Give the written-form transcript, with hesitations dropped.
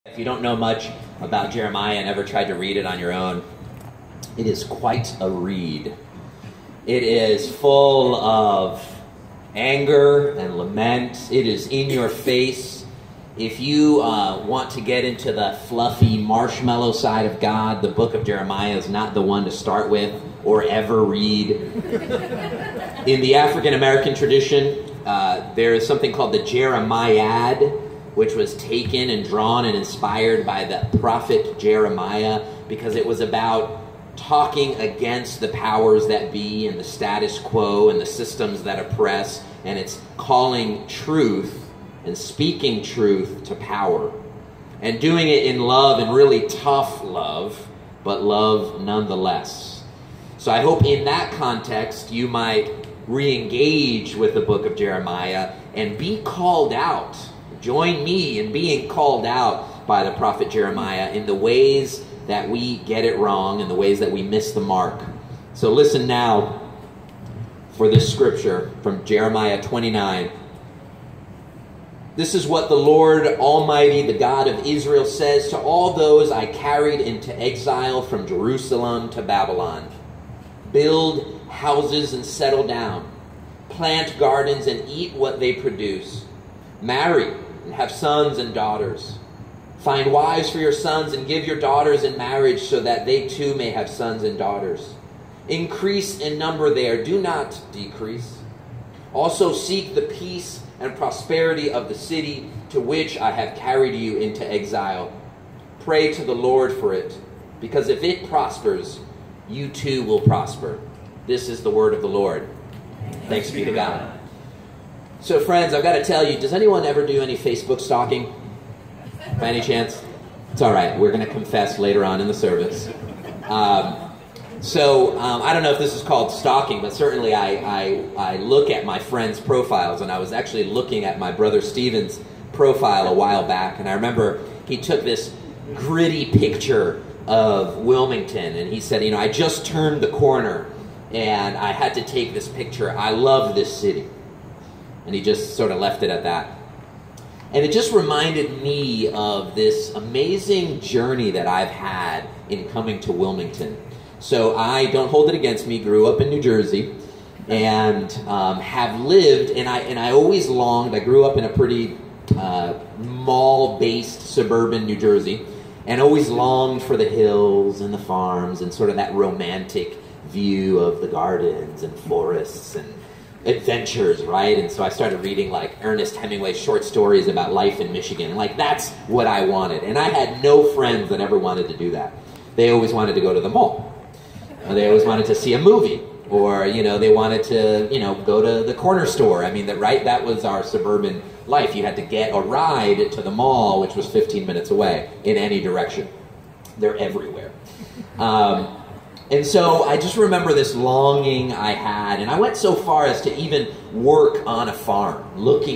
If you don't know much about Jeremiah and ever tried to read it on your own, it is quite a read. It is full of anger and lament. It is in your face. If you want to get into the fluffy marshmallow side of God, the book of Jeremiah is not the one to start with or ever read. In the African American tradition, there is something called the Jeremiad, which was taken and drawn and inspired by the prophet Jeremiah, because it was about talking against the powers that be and the status quo and the systems that oppress, and it's calling truth and speaking truth to power and doing it in love, and really tough love, but love nonetheless. So I hope in that context you might re-engage with the book of Jeremiah and be called out. Join me in being called out by the prophet Jeremiah in the ways that we get it wrong and the ways that we miss the mark. So listen now for this scripture from Jeremiah 29. This is what the Lord Almighty, the God of Israel, says to all those I carried into exile from Jerusalem to Babylon. Build houses and settle down. Plant gardens and eat what they produce. Marry and have sons and daughters. Find wives for your sons and give your daughters in marriage so that they too may have sons and daughters. Increase in number there, do not decrease. Also seek the peace and prosperity of the city to which I have carried you into exile. Pray to the Lord for it, because if it prospers, you too will prosper. This is the word of the Lord. Thanks be to God. So friends, I've got to tell you, does anyone ever do any Facebook stalking? By any chance? It's all right. We're going to confess later on in the service. I don't know if this is called stalking, but certainly I look at my friends' profiles, and I was actually looking at my brother Steven's profile a while back, and I remember he took this gritty picture of Wilmington, and he said, I just turned the corner, and I had to take this picture. I love this city. And he just sort of left it at that. And it just reminded me of this amazing journey that I've had in coming to Wilmington. So I, don't hold it against me, grew up in New Jersey and have lived, and I always longed. I grew up in a pretty mall-based suburban New Jersey, and always longed for the hills and the farms and sort of that romantic view of the gardens and forests and adventures, right? And so I started reading like Ernest Hemingway short stories about life in Michigan. Like, that's what I wanted. And I had no friends that ever wanted to do that. They always wanted to go to the mall. They always wanted to see a movie. Or, they wanted to, go to the corner store. I mean, that was our suburban life. You had to get a ride to the mall, which was 15 minutes away, in any direction. They're everywhere. And so I just remember this longing I had, and I went so far as to even work on a farm, looking